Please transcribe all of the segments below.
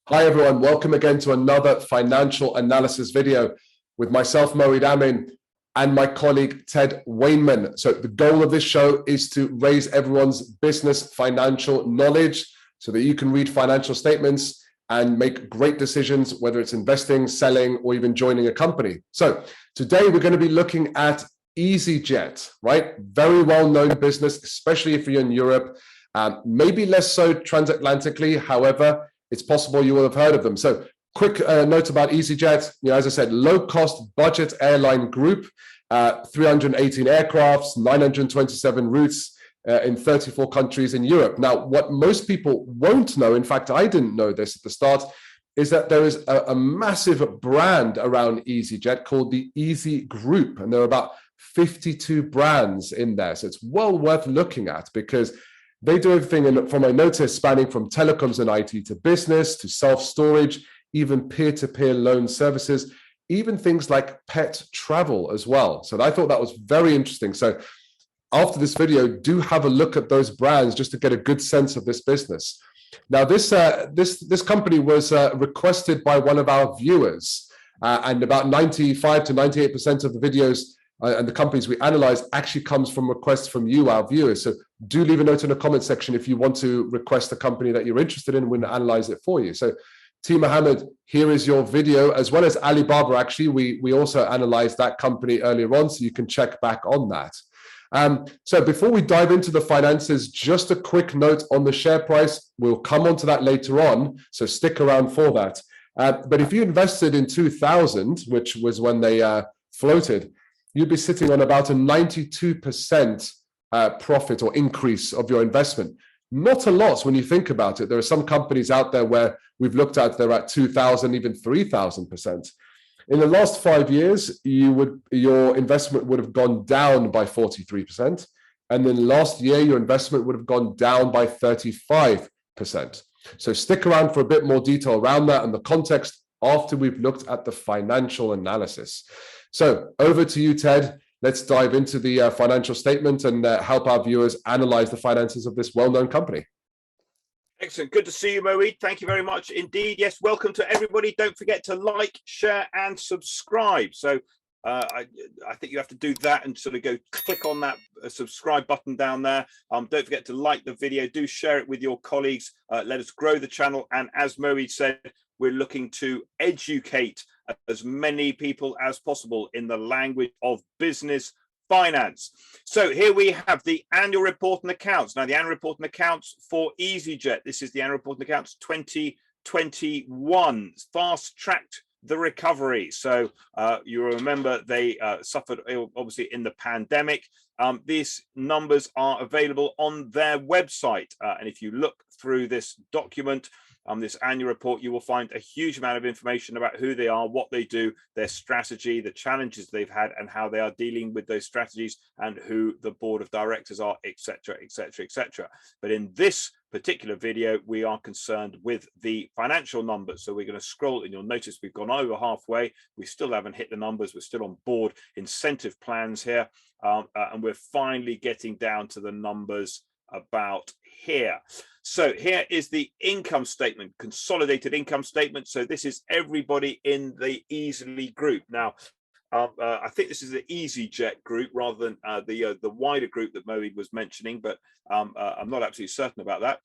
Hi everyone, welcome again to another financial analysis video with myself, Moeed Amin, and my colleague, Ted Wainman. So the goal of this show is to raise everyone's business financial knowledge so that you can read financial statements and make great decisions, whether it's investing, selling, or even joining a company. So today we're going to be looking at easyJet, right? Very well-known business, especially if you're in Europe, maybe less so transatlantically. However, it's possible you will have heard of them. So quick note about easyJet. As I said, low-cost budget airline group, 318 aircrafts, 927 routes in 34 countries in Europe. Now, what most people won't know, in fact, I didn't know this at the start, is that there is a massive brand around easyJet called the Easy Group, and there are about 52 brands in there. So it's well worth looking at because they do everything, from my notice, spanning from telecoms and IT to business, to self-storage, even peer-to-peer loan services, even things like pet travel as well. So I thought that was very interesting. So after this video, do have a look at those brands just to get a good sense of this business. Now, this company was requested by one of our viewers, and about 95 to 98% of the videos and the companies we analyze actually comes from requests from you, our viewers. So do leave a note in the comment section if you want to request a company that you're interested in, we'll analyze it for you. So T. Mohammed, here is your video, as well as Alibaba. Actually, we also analyzed that company earlier on, so you can check back on that. So before we dive into the finances, just a quick note on the share price. We'll come on to that later on, so stick around for that. But if you invested in 2000, which was when they floated, you'd be sitting on about a 92% profit or increase of your investment. Not a lot when you think about it. There are some companies out there where we've looked at, they're at 2,000, even 3,000%. In the last 5 years, your investment would have gone down by 43%. And then last year, your investment would have gone down by 35%. So stick around for a bit more detail around that and the context after we've looked at the financial analysis. So over to you, Ted. Let's dive into the financial statement and help our viewers analyze the finances of this well-known company. Excellent. Good to see you, Moeed. Thank you very much indeed. Yes, welcome to everybody. Don't forget to like, share, and subscribe. So I think you have to do that and sort of go click on that subscribe button down there. Don't forget to like the video. Do share it with your colleagues. Let us grow the channel. And as Moeed said, we're looking to educate as many people as possible in the language of business finance. So here we have the annual report and accounts. Now, the annual report and accounts for easyJet. This is the annual report and accounts 2021. Fast-tracked the recovery. So you remember they suffered obviously in the pandemic. These numbers are available on their website. And if you look through this document, this annual report, you will find a huge amount of information about who they are, what they do, their strategy, the challenges they've had, and how they are dealing with those strategies, and who the board of directors are, etc., etc., etc. But in this particular video, we are concerned with the financial numbers. So we're going to scroll, and you'll notice we've gone over halfway. We still haven't hit the numbers. We're still on board incentive plans here, and we're finally getting down to the numbers about here. So here is the income statement, consolidated income statement. So this is everybody in the Easily group. Now, I think this is the easyJet group rather than the wider group that Moeed was mentioning, but I'm not absolutely certain about that.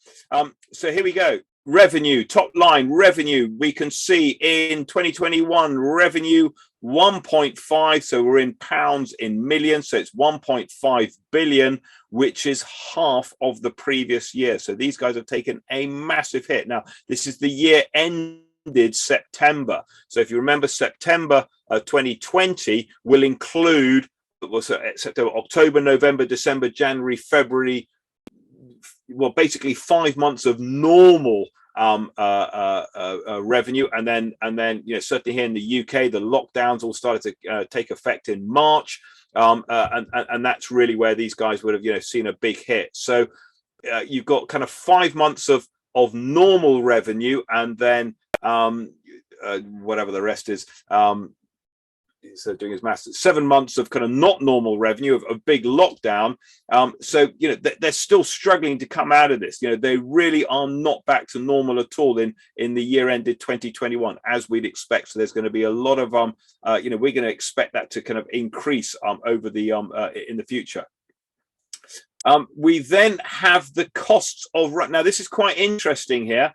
So here we go. Revenue, top line revenue. We can see in 2021 revenue 1.5, so we're in pounds in millions, so it's 1.5 billion, which is half of the previous year. So these guys have taken a massive hit. Now, this is the year ended September. So if you remember, September 2020 will include September, October, November, December, January, February. Well, basically 5 months of normal revenue, and then certainly here in the UK, the lockdowns all started to take effect in March, and that's really where these guys would have seen a big hit. So you've got kind of 5 months of normal revenue, and then whatever the rest is. so doing his maths, 7 months of kind of not normal revenue, of big lockdown. So, you know, they're still struggling to come out of this. You know, they really are not back to normal at all in the year ended 2021, as we'd expect. So there's going to be a lot of, you know, we're going to expect that to kind of increase over the in the future. We then have the costs of, now this is quite interesting here.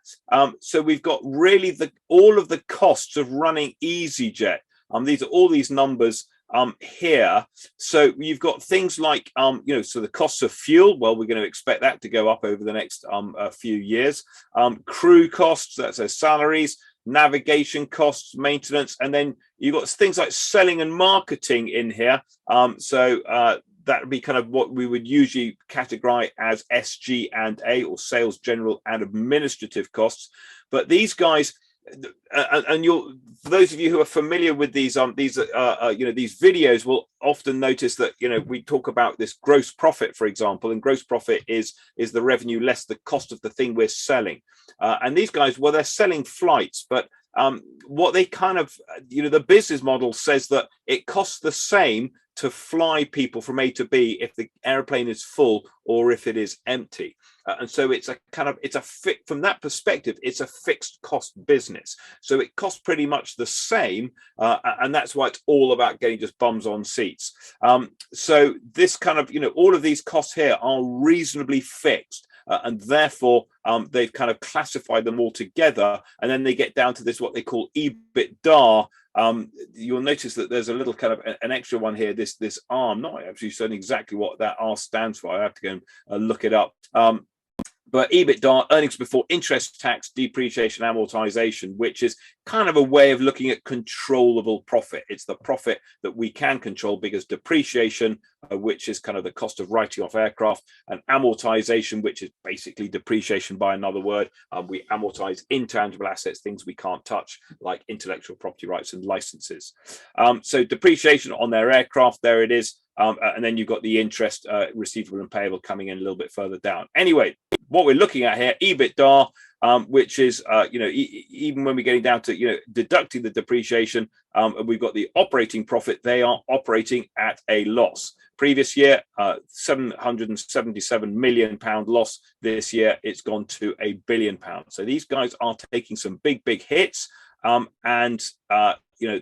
So we've got really all of the costs of running easyJet. These are all these numbers here. So you've got things like, you know, so the costs of fuel, well, we're going to expect that to go up over the next few years. Crew costs, that's their salaries, navigation costs, maintenance, and then you've got things like selling and marketing in here. That would be kind of what we would usually categorize as SG&A, or sales, general and administrative costs. But these guys, and for those of you who are familiar with these you know, these videos, will often notice that, you know, we talk about this gross profit, for example, and gross profit is the revenue less the cost of the thing we're selling. And these guys, well, they're selling flights, but what they kind of, you know, the business model says that it costs the same to fly people from A to B if the airplane is full or if it is empty. And so it's a kind of, from that perspective, it's a fixed cost business. So it costs pretty much the same. And that's why it's all about getting just bums on seats. So this kind of, you know, all of these costs here are reasonably fixed. And therefore, they've kind of classified them all together. And then they get down to this, what they call EBITDA. You'll notice that there's a little kind of an extra one here, this R. I'm not actually certain exactly what that R stands for. I have to go and look it up. But EBITDA, earnings before interest, tax, depreciation, amortization, which is kind of a way of looking at controllable profit. It's the profit that we can control, because depreciation, which is kind of the cost of writing off aircraft, and amortization, which is basically depreciation by another word. We amortize intangible assets, things we can't touch, like intellectual property rights and licenses. So depreciation on their aircraft, there it is. And then you've got the interest receivable and payable coming in a little bit further down. Anyway, what we're looking at here, EBITDA, which is, you know, even when we're getting down to, you know, deducting the depreciation, and we've got the operating profit, they are operating at a loss. Previous year, £777 million loss. This year, it's gone to £1 billion. So these guys are taking some big hits. You know,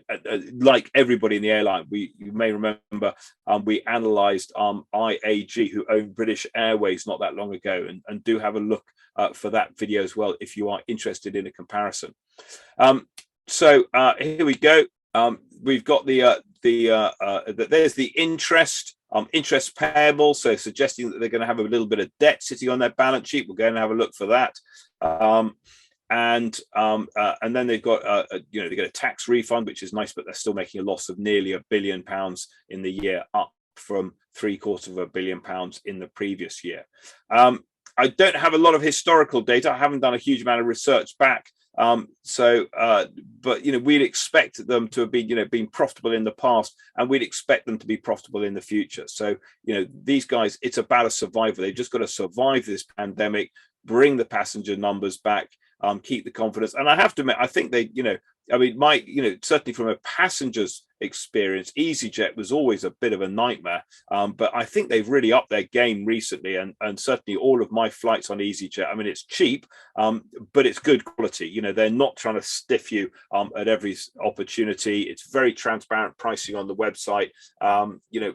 like everybody in the airline, you may remember, we analysed IAG, who own British Airways, not that long ago, and do have a look for that video as well if you are interested in a comparison. So here we go. We've got there's the interest payable, so suggesting that they're going to have a little bit of debt sitting on their balance sheet. We're going to have a look for that. And then they've got you know, they get a tax refund, which is nice, but they're still making a loss of nearly £1 billion in the year, up from £750 million in the previous year. I don't have a lot of historical data. I haven't done a huge amount of research back. But you know, we'd expect them to have been, you know, been profitable in the past, and we'd expect them to be profitable in the future. So, you know, these guys, it's about a survival. They've just got to survive this pandemic, bring the passenger numbers back, keep the confidence. And I have to admit, I think they, you know, I mean, you know, certainly from a passenger's experience, easyJet was always a bit of a nightmare. But I think they've really upped their game recently, and certainly all of my flights on easyJet, I mean, it's cheap, but it's good quality. You know, they're not trying to stiff you at every opportunity. It's very transparent pricing on the website. You know,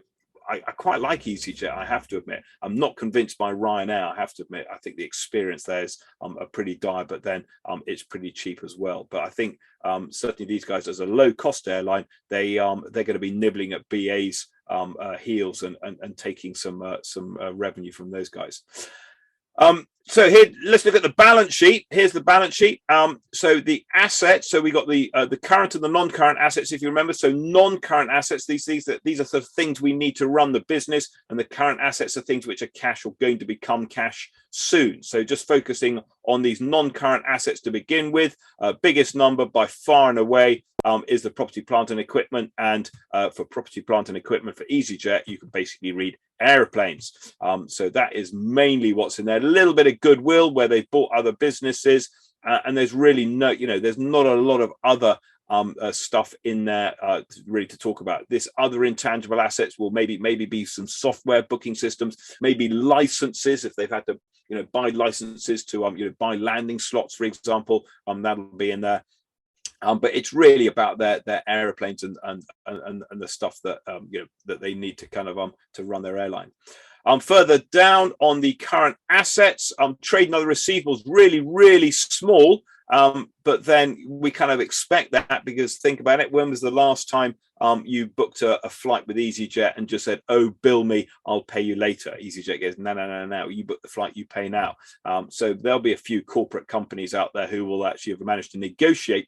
I quite like easyJet, I have to admit. I'm not convinced by Ryanair, I have to admit. I think the experience there is a pretty dire, but then it's pretty cheap as well. But I think certainly these guys, as a low-cost airline, they're going to be nibbling at BA's heels and taking some revenue from those guys. So here, let's look at the balance sheet. Here's the balance sheet. So the assets. So we got the current and the non-current assets, if you remember. So non-current assets, these are sort of things we need to run the business, and the current assets are things which are cash or going to become cash soon. So just focusing on these non-current assets to begin with. Biggest number by far and away is the property, plant and equipment. And for property, plant and equipment for easyJet, you can basically read airplanes. So that is mainly what's in there. A little bit of goodwill where they've bought other businesses, and there's really no, you know, there's not a lot of other stuff in there really to talk about. This other intangible assets will maybe be some software booking systems, maybe licenses if they've had to buy licenses to buy landing slots, for example. That'll be in there. But it's really about their airplanes and the stuff that that they need to kind of to run their airline. Further down on the current assets, trade and other receivables really small, but then we kind of expect that, because think about it, when was the last time you booked a flight with easyJet and just said, oh, bill me, I'll pay you later? easyJet goes, no, you book the flight, you pay now. So there'll be a few corporate companies out there who will actually have managed to negotiate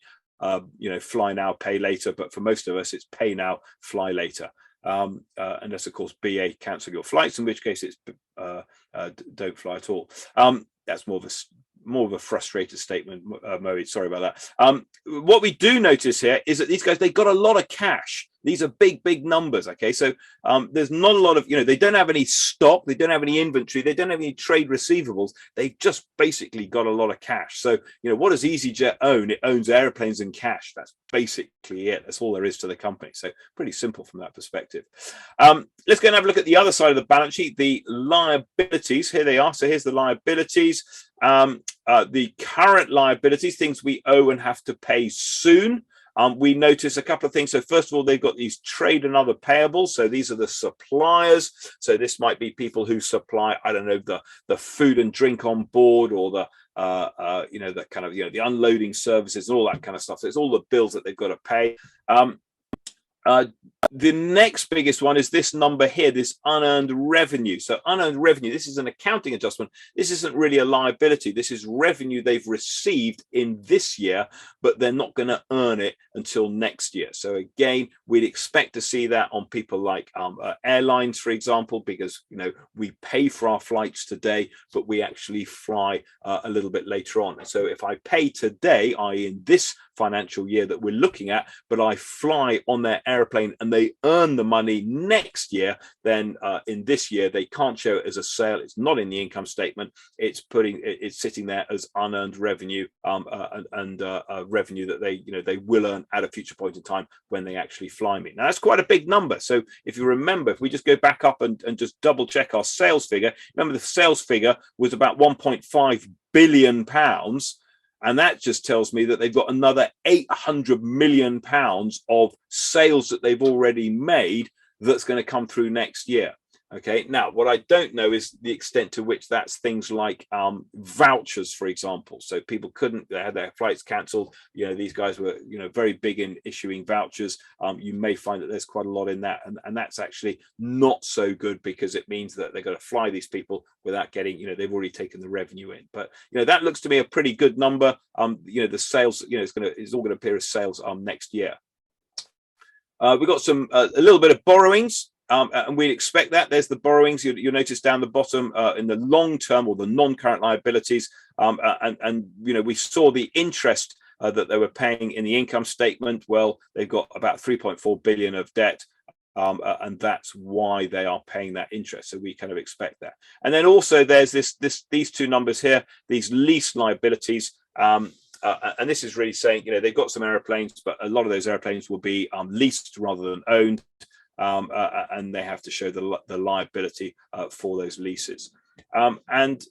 fly now, pay later, but for most of us it's pay now, fly later, unless of course BA cancel your flights, in which case it's don't fly at all. That's more of a frustrated statement, Moe, sorry about that. What we do notice here is that these guys, they've got a lot of cash. These are big numbers. Okay, so there's not a lot of, they don't have any stock, they don't have any inventory, they don't have any trade receivables. They've just basically got a lot of cash. So what does easyJet own? It owns airplanes and cash. That's basically it. That's all there is to the company. So pretty simple from that perspective. Let's go and have a look at the other side of the balance sheet, the liabilities. Here they are. So here's the liabilities. The current liabilities, things we owe and have to pay soon. We notice a couple of things. So first of all, they've got these trade and other payables. So these are the suppliers. So this might be people who supply, I don't know, the food and drink on board, or the the kind of the unloading services and all that kind of stuff. So it's all the bills that they've got to pay. The next biggest one is this number here, this unearned revenue. So unearned revenue, this is an accounting adjustment. This isn't really a liability. This is revenue they've received in this year, but they're not going to earn it until next year. So again, we'd expect to see that on people like airlines, for example, because we pay for our flights today, but we actually fly a little bit later on. So if I pay today, i.e. in this financial year that we're looking at, but I fly on their airplane and they earn the money next year, then in this year they can't show it as a sale. It's not in the income statement. It's sitting there as unearned revenue, and revenue that they will earn at a future point in time when they actually fly me. Now that's quite a big number. So if you remember, if we just go back up and just double check our sales figure, remember the sales figure was about 1.5 billion pounds. And that just tells me that they've got another 800 million pounds of sales that they've already made that's going to come through next year. Okay, now what I don't know is the extent to which that's things like vouchers, for example. So people they had their flights cancelled. These guys were very big in issuing vouchers. You may find that there's quite a lot in that, and that's actually not so good, because it means that they're going to fly these people without getting, they've already taken the revenue in. But that looks to me a pretty good number. The sales, it's all going to appear as sales next year. We've got a little bit of borrowings. And we expect that. There's the borrowings. You'll notice down the bottom in the long term, or the non-current liabilities, and we saw the interest that they were paying in the income statement. Well, they've got about 3.4 billion of debt, and that's why they are paying that interest. So we kind of expect that. And then also there's these two numbers here, these lease liabilities. And this is really saying they've got some airplanes, but a lot of those airplanes will be leased rather than owned. And they have to show the liability for those leases. And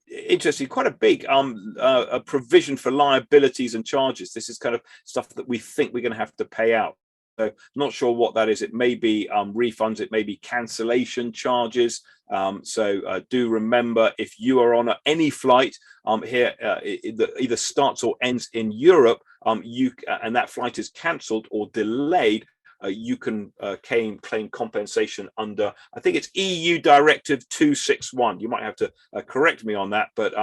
interesting, quite a big a provision for liabilities and charges. This is kind of stuff that we think we're going to have to pay out. So not sure what that is. It may be refunds, it may be cancellation charges. So do remember, if you are on any flight here that either starts or ends in Europe, and that flight is cancelled or delayed, you can claim compensation under, I think it's EU Directive 261. You might have to correct me on that, but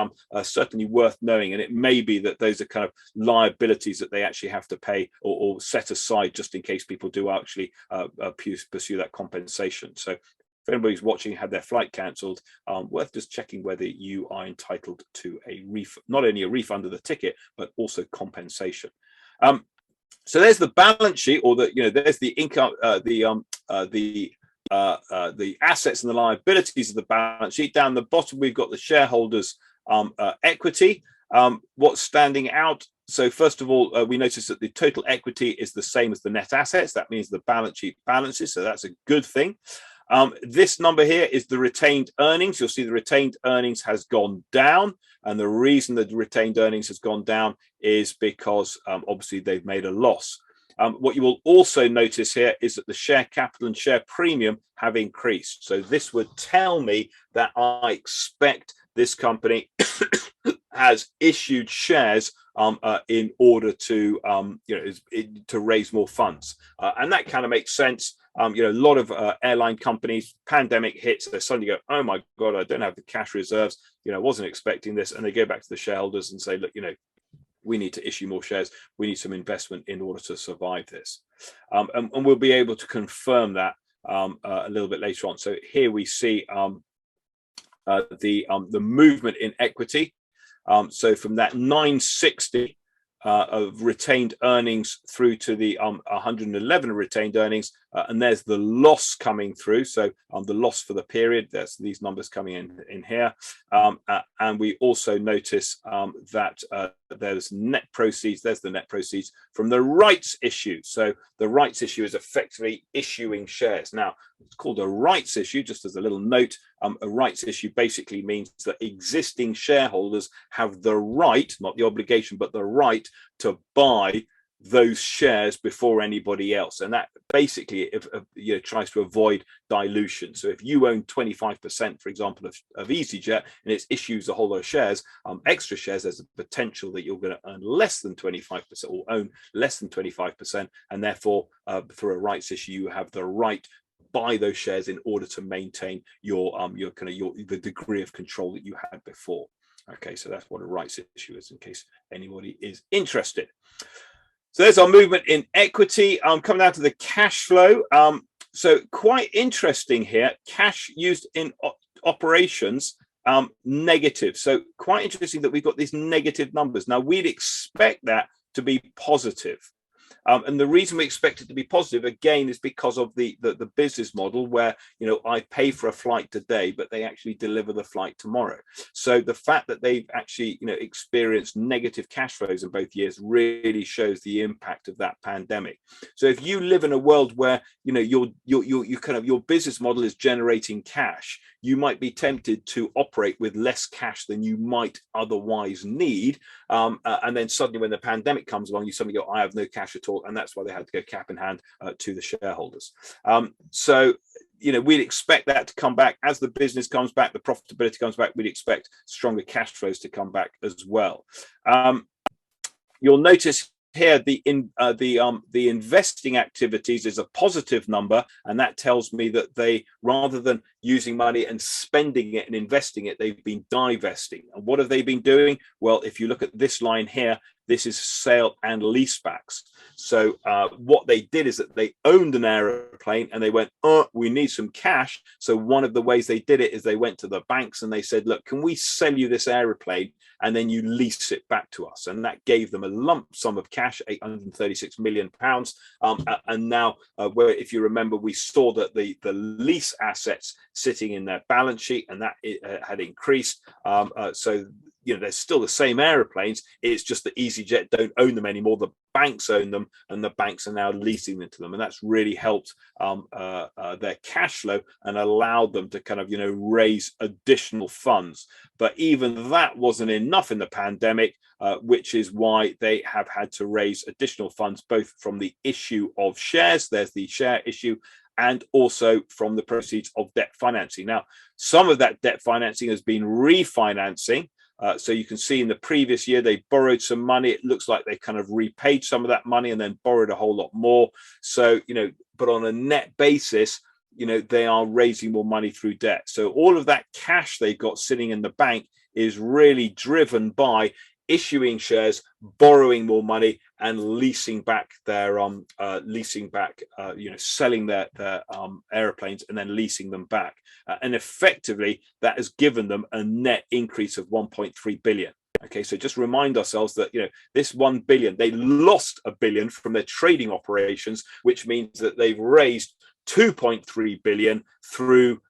certainly worth knowing. And it may be that those are kind of liabilities that they actually have to pay or set aside, just in case people do actually pursue that compensation. So if anybody's watching had their flight cancelled, worth just checking whether you are entitled to a refund, not only a refund of the ticket, but also compensation. So there's the balance sheet, or there's the income, the assets and the liabilities of the balance sheet. Down the bottom, we've got the shareholders' equity. What's standing out So first of all, we notice that the total equity is the same as the net assets. That means the balance sheet balances, so that's a good thing. This number here is the retained earnings. You'll see the retained earnings has gone down, and the reason that the retained earnings has gone down is because obviously they've made a loss. What you will also notice here is that the share capital and share premium have increased. So this would tell me that I expect this company has issued shares in order to to raise more funds, and that kind of makes sense. A lot of airline companies, pandemic hits, they suddenly go, oh my god, I don't have the cash reserves, I wasn't expecting this, and they go back to the shareholders and say, look, we need to issue more shares, we need some investment in order to survive this, and we'll be able to confirm that a little bit later on. So here we see the movement in equity. So from that 960 of retained earnings through to the 111 retained earnings, and there's the loss coming through. So the loss for the period, that's these numbers coming in here, and we also notice that there's net proceeds. There's the net proceeds from the rights issue. So the rights issue is effectively issuing shares. Now it's called a rights issue, just as a little note. A rights issue basically means that existing shareholders have the right, not the obligation, but the right to buy those shares before anybody else, and that basically tries to avoid dilution. So if you own 25%, for example, of easyJet, and it issues a whole lot of shares, extra shares, there's a potential that you're going to earn less than 25% or own less than 25%, and therefore for a rights issue you have the right to buy those shares in order to maintain the degree of control that you had before. Okay, so that's what a rights issue is, in case anybody is interested. So there's our movement in equity. Coming down to the cash flow. So quite interesting here. Cash used in operations, negative. So quite interesting that we've got these negative numbers. Now we'd expect that to be positive. And the reason we expect it to be positive, again, is because of the business model where, I pay for a flight today, but they actually deliver the flight tomorrow. So the fact that they've actually, experienced negative cash flows in both years really shows the impact of that pandemic. So if you live in a world where, your business model is generating cash, you might be tempted to operate with less cash than you might otherwise need. And then suddenly when the pandemic comes along, you suddenly go, I have no cash at all. And that's why they had to go cap in hand to the shareholders. So we'd expect that to come back as the business comes back, the profitability comes back. We'd expect stronger cash flows to come back as well. You'll notice here the investing activities is a positive number, and that tells me that they, rather than using money and spending it and investing it, they've been divesting. And what have they been doing? Well, if you look at this line here, this is sale and leasebacks. So what they did is that they owned an aeroplane and they went, oh, we need some cash. So one of the ways they did it is they went to the banks and they said, look, can we sell you this aeroplane and then you lease it back to us? And that gave them a lump sum of cash, £836 million. And now, where, if you remember, we saw that the lease assets sitting in their balance sheet, and that had increased. So there's still the same airplanes. It's just that easyJet don't own them anymore. The banks own them, and the banks are now leasing them to them, and that's really helped their cash flow and allowed them to kind of raise additional funds. But even that wasn't enough in the pandemic, which is why they have had to raise additional funds, both from the issue of shares, there's the share issue, and also from the proceeds of debt financing. Now, some of that debt financing has been refinancing. So you can see in the previous year, they borrowed some money. It looks like they kind of repaid some of that money and then borrowed a whole lot more. So, but on a net basis, they are raising more money through debt. So all of that cash they've got sitting in the bank is really driven by issuing shares, borrowing more money, and leasing back their selling their airplanes and then leasing them back, and effectively that has given them a net increase of 1.3 billion. Okay, so just remind ourselves that this 1 billion, they lost a billion from their trading operations, which means that they've raised 2.3 billion through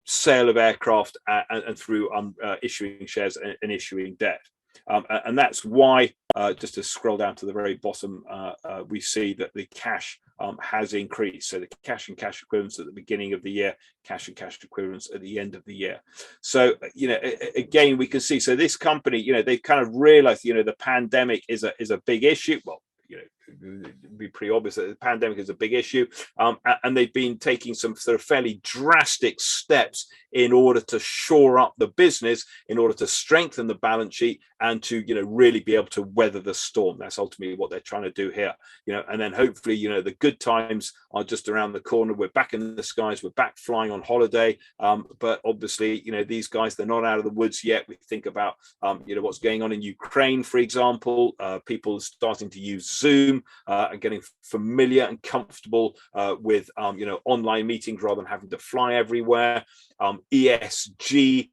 sale of aircraft and through issuing shares and issuing debt. And that's why just to scroll down to the very bottom, we see that the cash has increased. So the cash and cash equivalents at the beginning of the year, cash and cash equivalents at the end of the year. So, again, we can see, so this company, they've kind of realized, the pandemic is a big issue. Well, it'd be pretty obvious that the pandemic is a big issue, and they've been taking some sort of fairly drastic steps in order to shore up the business, in order to strengthen the balance sheet, and to really be able to weather the storm. That's ultimately what they're trying to do here. And then hopefully the good times are just around the corner. We're back in the skies, we're back flying on holiday, but obviously these guys, they're not out of the woods yet. We think about what's going on in Ukraine, for example. People starting to use Zoom and getting familiar and comfortable with online meetings rather than having to fly everywhere. ESG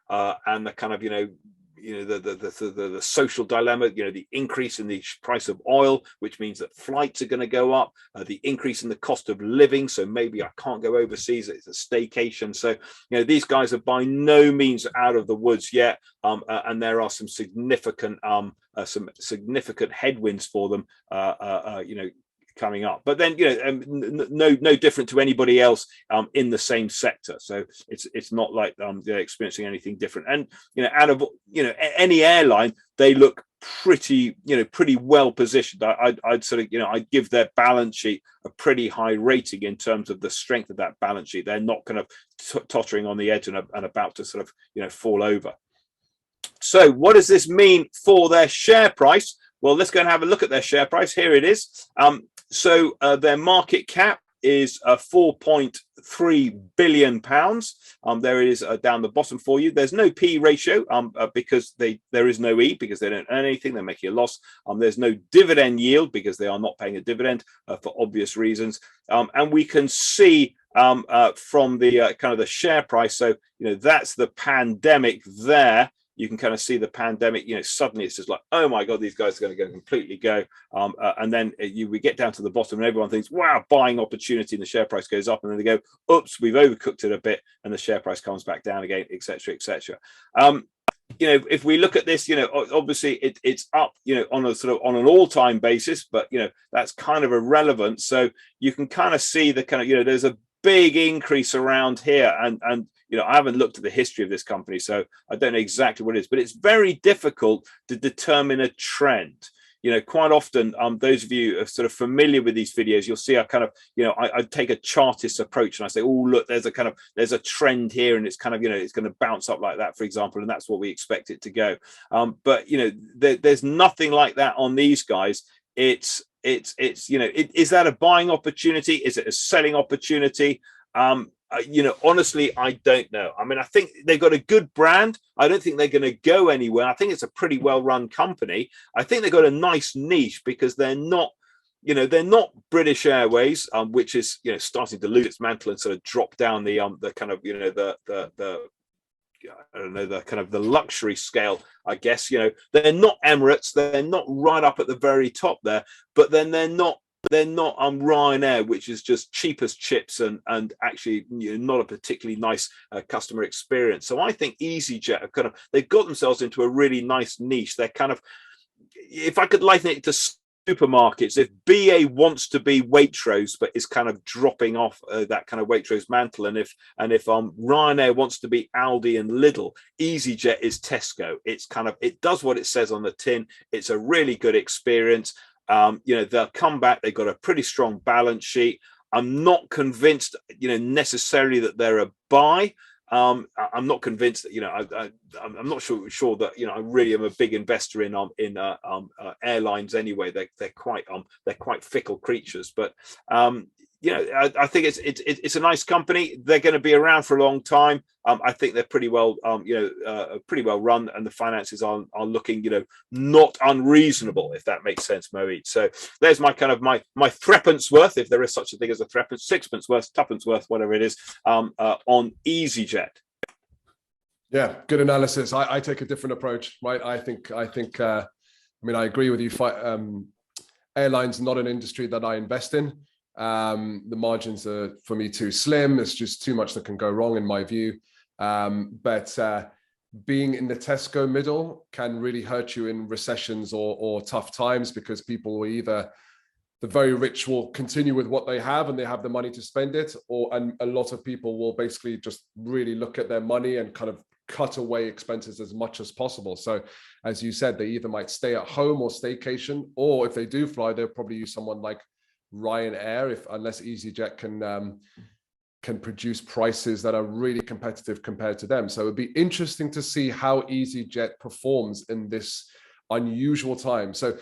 and the kind of the social dilemma, the increase in the price of oil, which means that flights are going to go up, the increase in the cost of living. So maybe I can't go overseas, it's a staycation. So these guys are by no means out of the woods yet, and there are some significant headwinds for them coming up. But then no different to anybody else in the same sector. So it's not like they're experiencing anything different. And out of any airline, they look pretty well positioned. I'd sort of I'd give their balance sheet a pretty high rating in terms of the strength of that balance sheet. They're not kind of tottering on the edge and about to sort of fall over. So what does this mean for their share price? Well, let's go and have a look at their share price. Here it is. So their market cap is 4.3 billion pounds. There it is down the bottom for you. There's no P ratio because there is no E, because they don't earn anything. They're making a loss. There's no dividend yield because they are not paying a dividend for obvious reasons. And we can see from the kind of the share price. So that's the pandemic there. You can kind of see the pandemic, suddenly it's just like, oh my God, these guys are going to completely go. And then we get down to the bottom and everyone thinks, wow, buying opportunity, and the share price goes up, and then they go, oops, we've overcooked it a bit, and the share price comes back down again, etc., etc. If we look at this, obviously it's up, on a sort of on an all-time basis, but that's kind of irrelevant. So you can kind of see the kind of, there's a big increase around here, and I haven't looked at the history of this company, so I don't know exactly what it is, but it's very difficult to determine a trend. Quite often, those of you who are sort of familiar with these videos, you'll see I kind of, I take a chartist approach, and I say, oh, look, there's a trend here, and it's kind of, it's going to bounce up like that, for example, and that's what we expect it to go. But there's nothing like that on these guys. It's is that a buying opportunity? Is it a selling opportunity? Honestly, I don't know. I mean, I think they've got a good brand. I don't think they're going to go anywhere. I think it's a pretty well-run company. I think they've got a nice niche because they're not British Airways, which is starting to lose its mantle and sort of drop down the kind of I don't know, the kind of the luxury scale, I guess. They're not Emirates, they're not right up at the very top there, but then they're not Ryanair, which is just cheap as chips and actually not a particularly nice customer experience. So I think easyJet have they've got themselves into a really nice niche. They're kind of, if I could liken it to supermarkets, if BA wants to be Waitrose but is kind of dropping off that kind of Waitrose mantle, and if Ryanair wants to be Aldi and Lidl, easyJet is Tesco. It does what it says on the tin. It's a really good experience. They'll come back. They've got a pretty strong balance sheet. I'm not convinced, necessarily that they're a buy. I'm not convinced that, I'm not sure that, I really am a big investor in airlines anyway. They're quite fickle creatures, but I think it's a nice company. They're going to be around for a long time. I think they're pretty well run, and the finances are looking, not unreasonable, if that makes sense, Moeed. So there's my kind of my threepence worth, if there is such a thing as a threepence, sixpence worth, tuppence worth, whatever it is, on easyJet. Yeah, good analysis. I take a different approach, right? I think I agree with you. Airlines are not an industry that I invest in. The margins are, for me, too slim. There's just too much that can go wrong in my view. But being in the Tesco middle can really hurt you in recessions or tough times, because people will either, the very rich will continue with what they have and they have the money to spend it, and a lot of people will basically just really look at their money and kind of cut away expenses as much as possible. So as you said, they either might stay at home or staycation, or if they do fly, they'll probably use someone like Ryanair, unless easyJet can produce prices that are really competitive compared to them. So it'd be interesting to see how easyJet performs in this unusual time. So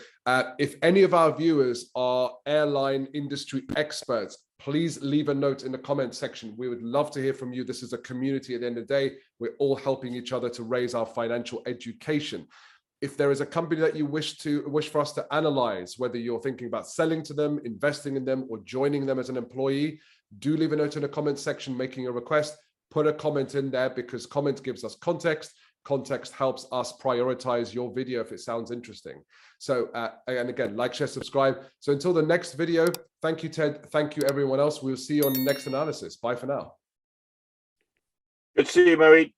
if any of our viewers are airline industry experts, please leave a note in the comment section. We would love to hear from you. This is a community at the end of the day. We're all helping each other to raise our financial education. If there is a company that you wish for us to analyze, whether you're thinking about selling to them, investing in them, or joining them as an employee, do leave a note in the comment section making a request. Put a comment in there, because comment gives us context. Context helps us prioritize your video if it sounds interesting. So, and again, like, share, subscribe. So until the next video, thank you, Ted. Thank you, everyone else. We'll see you on the next analysis. Bye for now. Good to see you, Mary.